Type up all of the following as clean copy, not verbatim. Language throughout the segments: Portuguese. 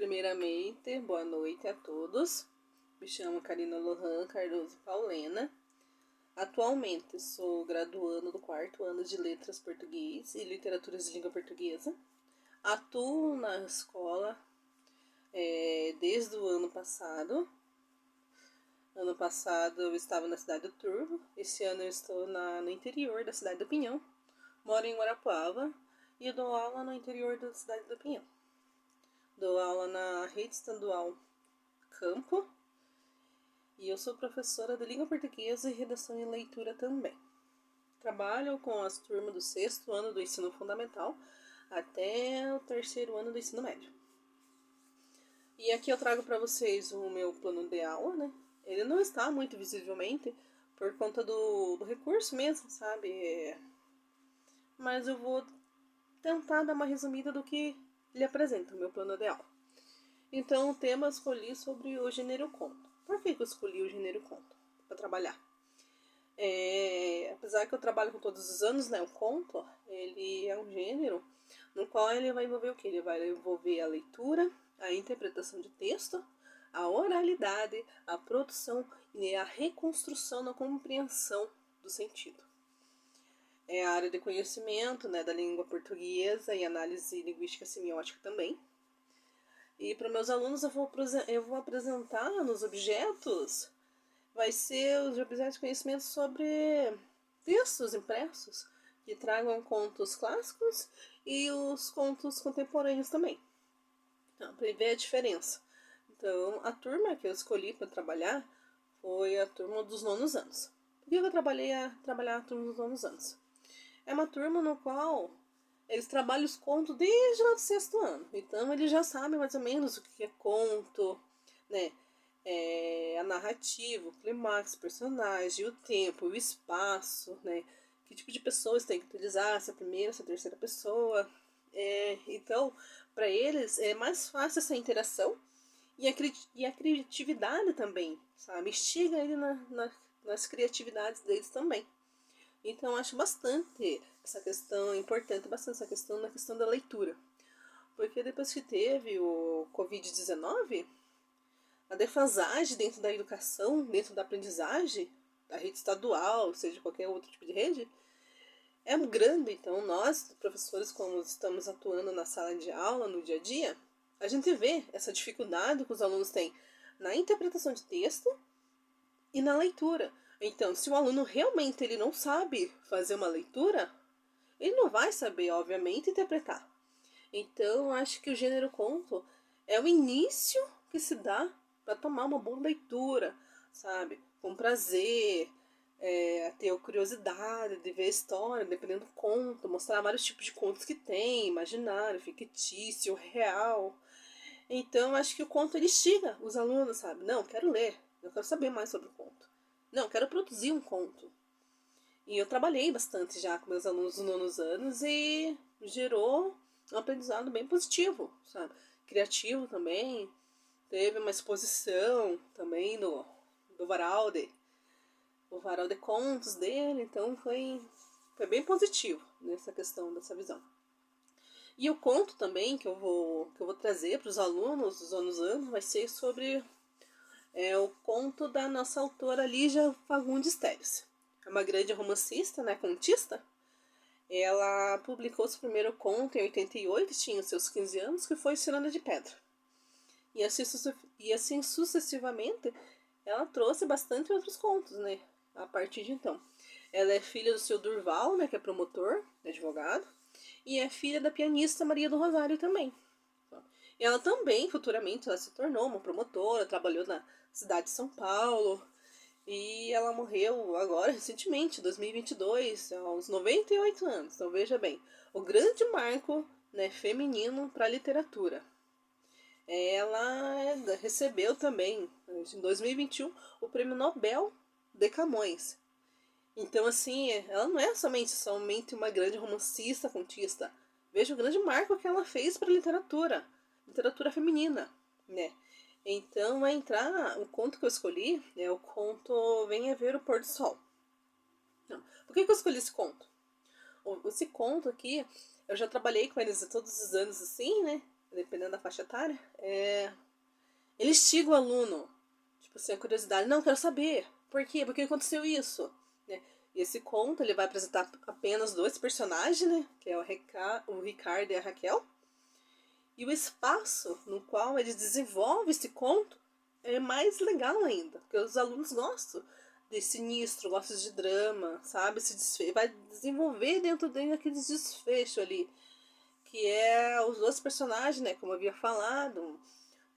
Primeiramente, boa noite a todos. Me chamo Karina Lohan Cardoso Paulena. Atualmente sou graduando do 4º ano de Letras Português e Literaturas de Língua Portuguesa. Atuo na escola desde o ano passado. Ano passado eu estava na cidade do Turvo. Esse ano eu estou no interior da cidade do Pinhão. Moro em Guarapuava e dou aula no interior da cidade do Pinhão. Dou aula na rede estadual Campo e eu sou professora de língua portuguesa e redação e leitura também. Trabalho com as turmas do 6º ano do ensino fundamental até o 3º ano do ensino médio. E aqui eu trago para vocês o meu plano de aula, né? Ele não está muito visivelmente por conta do recurso mesmo, sabe? Mas eu vou tentar dar uma resumida do que ele apresenta, o meu plano de aula. Então, o tema eu escolhi sobre o gênero conto. Por que eu escolhi o gênero conto para trabalhar? Apesar que eu trabalho com todos os anos, né, o conto, ele é um gênero no qual ele vai envolver o quê? Ele vai envolver a leitura, a interpretação de texto, a oralidade, a produção e a reconstrução na compreensão do sentido. É a área de conhecimento, né, da língua portuguesa e análise linguística semiótica também. E para meus alunos eu vou apresentar nos objetos, vai ser os objetos de conhecimento sobre textos impressos que tragam contos clássicos e os contos contemporâneos também. Então, para ver a diferença. Então, a turma que eu escolhi para trabalhar foi a turma dos 9º anos. Por que eu trabalhar a turma dos 9º anos? É uma turma no qual eles trabalham os contos desde o 6º ano. Então, eles já sabem mais ou menos o que é conto, né? A narrativa, o clímax, personagem, o tempo, o espaço, né? Que tipo de pessoas tem que utilizar, se é a primeira, se é a terceira pessoa. Então, para eles é mais fácil essa interação e a criatividade também, sabe? Instiga ele nas criatividades deles também. Então, acho bastante essa questão, importante bastante essa questão na questão da leitura. Porque depois que teve o Covid-19, a defasagem dentro da educação, dentro da aprendizagem, da rede estadual, seja qualquer outro tipo de rede, é grande. Então, nós, professores, como estamos atuando na sala de aula, no dia a dia, a gente vê essa dificuldade que os alunos têm na interpretação de texto e na leitura. Então, se o aluno realmente ele não sabe fazer uma leitura, ele não vai saber, obviamente, interpretar. Então, acho que o gênero conto é o início que se dá para tomar uma boa leitura, sabe? Com prazer, ter a curiosidade de ver a história, dependendo do conto, mostrar vários tipos de contos que tem, imaginário, fictício, real. Então, acho que o conto ele instiga os alunos, sabe? Não, quero ler, eu quero saber mais sobre o conto. Não, quero produzir um conto. E eu trabalhei bastante já com meus alunos nos 9º anos e gerou um aprendizado bem positivo, sabe? Criativo também. Teve uma exposição também do Varalde, o varal de contos dele, então foi bem positivo nessa questão, dessa visão. E o conto também que eu vou trazer para os alunos dos 9º anos vai ser sobre o conto da nossa autora Lígia Fagundes Telles. É uma grande romancista, né, contista. Ela publicou seu primeiro conto em 88, tinha seus 15 anos, que foi Ciranda de Pedra. E assim sucessivamente, ela trouxe bastante outros contos, né, a partir de então. Ela é filha do seu Durval, né, que é promotor, advogado, e é filha da pianista Maria do Rosário também. E ela também, futuramente, ela se tornou uma promotora, trabalhou na cidade de São Paulo, e ela morreu agora, recentemente, em 2022, aos 98 anos. Então, veja bem, o grande marco, né, feminino para a literatura. Ela recebeu também, em 2021, o Prêmio Nobel de Camões. Então, assim, ela não é somente uma grande romancista, contista. Veja o grande marco que ela fez para a literatura feminina, né? Então, vai entrar, o conto que eu escolhi é o conto Venha Ver o Pôr do Sol. Então, por que eu escolhi esse conto? Esse conto aqui, eu já trabalhei com eles todos os anos assim, né? dependendo da faixa etária, ele instiga o aluno, tipo assim, a curiosidade, não, quero saber, por quê? Por que aconteceu isso? Né? E esse conto, ele vai apresentar apenas 2 personagens, né? Que é o Ricardo e a Raquel. E o espaço no qual eles desenvolvem esse conto é mais legal ainda, porque os alunos gostam de sinistro, gostam de drama, sabe? Vai desenvolver dentro dele aqueles desfechos ali, que é os 2 personagens, né? Como eu havia falado,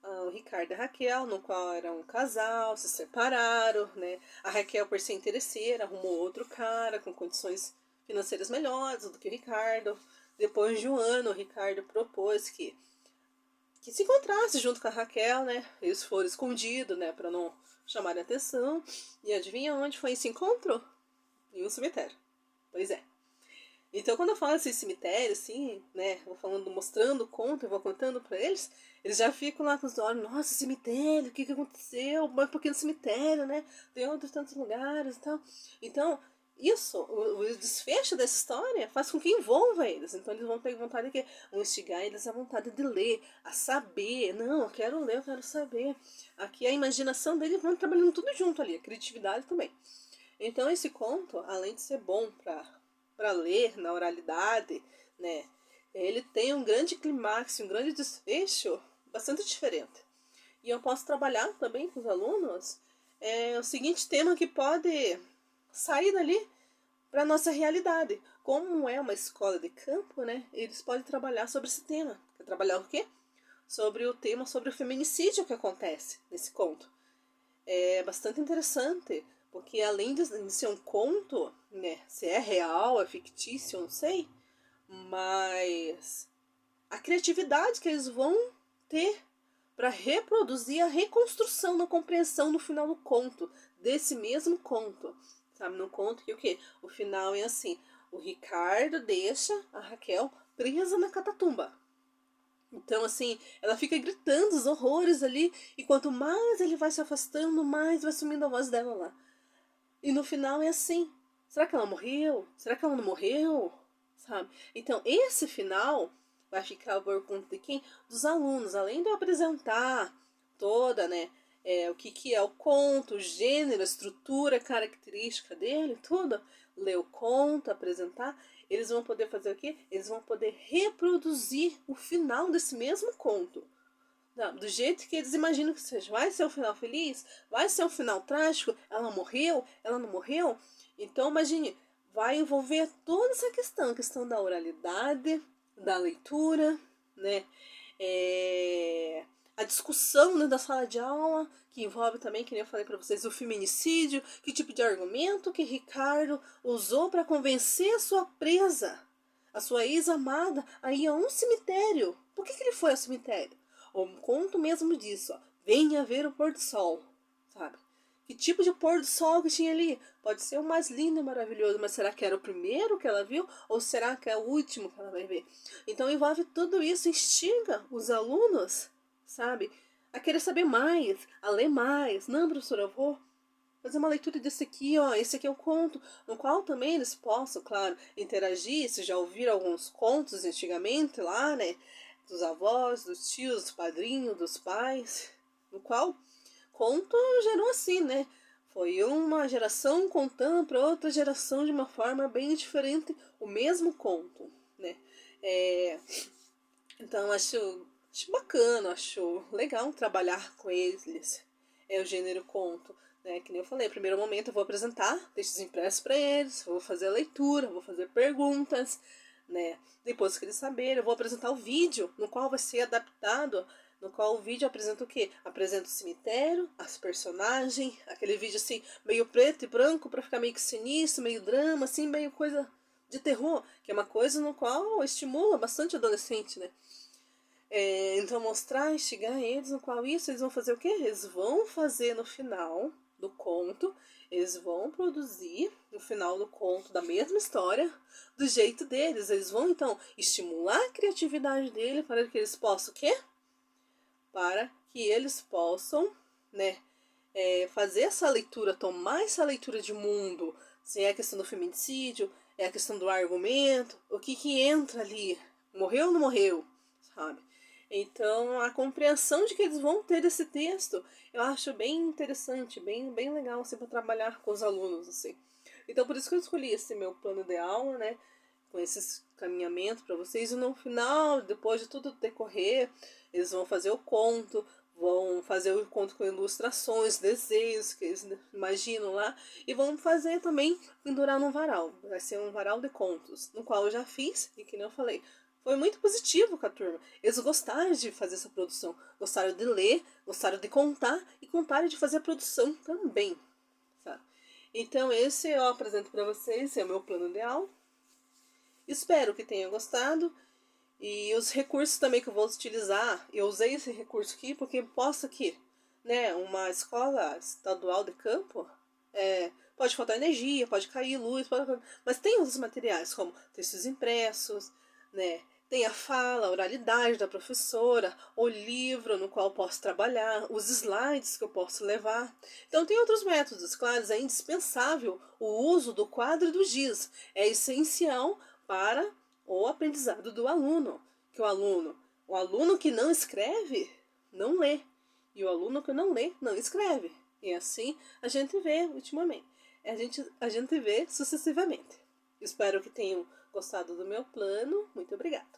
o Ricardo e a Raquel, no qual eram um casal, se separaram, né? A Raquel, por ser interesseira, arrumou outro cara com condições financeiras melhores do que o Ricardo. Depois de um ano, o Ricardo propôs que se encontrasse junto com a Raquel, né? Eles foram escondidos, né? Para não chamar a atenção. E adivinha onde foi esse encontro? Em um cemitério. Pois é. Então, quando eu falo assim, cemitério, assim, né, vou falando, mostrando o conto, eu vou contando pra eles já ficam lá com os olhos, nossa, cemitério, o que aconteceu? Mas por que no cemitério, né? Tem outros tantos lugares e tal. Então, isso, o desfecho dessa história faz com que envolva eles. Então, eles vão ter vontade de vão instigar eles a vontade de ler, a saber. Não, eu quero ler, eu quero saber. Aqui a imaginação deles vão trabalhando tudo junto ali, a criatividade também. Então, esse conto, além de ser bom para ler na oralidade, né? Ele tem um grande clímax, um grande desfecho bastante diferente. E eu posso trabalhar também com os alunos o seguinte tema que pode sair dali para a nossa realidade. Como é uma escola de campo, né? Eles podem trabalhar sobre esse tema. Quer trabalhar o quê? Sobre o tema sobre o feminicídio que acontece nesse conto. É bastante interessante, porque além de ser um conto, né, se é real, é fictício, eu não sei, mas a criatividade que eles vão ter para reproduzir a reconstrução da compreensão no final do conto, desse mesmo conto. Sabe, no conto que o quê? O final é assim, o Ricardo deixa a Raquel presa na catatumba. Então, assim, ela fica gritando os horrores ali, e quanto mais ele vai se afastando, mais vai sumindo a voz dela lá. E no final é assim: será que ela morreu? Será que ela não morreu? Sabe? Então, esse final vai ficar por conta de quem? Dos alunos. Além de eu apresentar toda, né? O que é o conto, o gênero, a estrutura característica dele, tudo. Ler o conto, apresentar. Eles vão poder fazer o quê? Eles vão poder reproduzir o final desse mesmo conto. Não, do jeito que eles imaginam que seja. Vai ser um final feliz? Vai ser um final trágico? Ela morreu? Ela não morreu? Então, imagine, vai envolver toda essa questão. A questão da oralidade, da leitura, né? A discussão dentro da sala de aula, que envolve também, que nem eu falei para vocês, o feminicídio, que tipo de argumento que Ricardo usou para convencer a sua presa, a sua ex-amada, a ir a um cemitério. Por que ele foi ao cemitério? O conto mesmo disso, ó, venha ver o pôr do sol, sabe? Que tipo de pôr do sol que tinha ali? Pode ser o mais lindo e maravilhoso, mas será que era o primeiro que ela viu? Ou será que é o último que ela vai ver? Então envolve tudo isso, instiga os alunos, sabe? A querer saber mais, a ler mais. Não, professora, eu vou fazer uma leitura desse aqui, ó. Esse aqui é o conto, no qual também eles possam, claro, interagir. Se já ouviram alguns contos antigamente lá, né? Dos avós, dos tios, dos padrinhos, dos pais, no qual conto gerou assim, né? Foi uma geração contando para outra geração de uma forma bem diferente o mesmo conto, né? Então acho bacana, acho legal trabalhar com eles. É o gênero conto, né? Que nem eu falei, no primeiro momento eu vou apresentar textos impressos para eles, vou fazer a leitura, vou fazer perguntas, né? Depois que eles saberem, eu vou apresentar o vídeo, no qual vai ser adaptado, no qual o vídeo apresenta o quê? Apresenta o cemitério, as personagens, aquele vídeo assim, meio preto e branco, para ficar meio que sinistro, meio drama, assim, meio coisa de terror, que é uma coisa no qual estimula bastante adolescente, né? Então mostrar, instigar eles, no qual isso eles vão fazer o quê? Eles vão fazer no final do conto, eles vão produzir no final do conto da mesma história do jeito deles. Eles vão então estimular a criatividade dele para que eles possam o quê? Para que eles possam, né, fazer essa leitura, tomar essa leitura de mundo. Se é a questão do feminicídio, é a questão do argumento, o que entra ali, morreu ou não morreu, sabe? Então, a compreensão de que eles vão ter esse texto, eu acho bem interessante, bem legal, assim, para trabalhar com os alunos, assim. Então, por isso que eu escolhi esse meu plano de aula, né, com esses caminhamentos para vocês, e no final, depois de tudo decorrer, eles vão fazer o conto, vão fazer o conto com ilustrações, desenhos que eles imaginam lá, e vão fazer também pendurar num varal. Vai ser um varal de contos, no qual eu já fiz, e que nem eu falei, foi muito positivo com a turma. Eles gostaram de fazer essa produção, gostaram de ler, gostaram de contar e contaram de fazer a produção também, sabe? Então esse eu apresento para vocês, esse é o meu plano de aula. Espero que tenham gostado. E os recursos também que eu vou utilizar, eu usei esse recurso aqui porque posso que, né, uma escola estadual de campo, pode faltar energia, pode cair luz, mas tem outros materiais como textos impressos, né, tem a fala, a oralidade da professora, o livro no qual eu posso trabalhar, os slides que eu posso levar. Então tem outros métodos, claro, é indispensável o uso do quadro e do giz, é essencial para o aprendizado do aluno, que o aluno que não escreve, não lê, e o aluno que não lê, não escreve. E assim a gente vê ultimamente, a gente vê sucessivamente. Espero que tenham gostado do meu plano. Muito obrigada.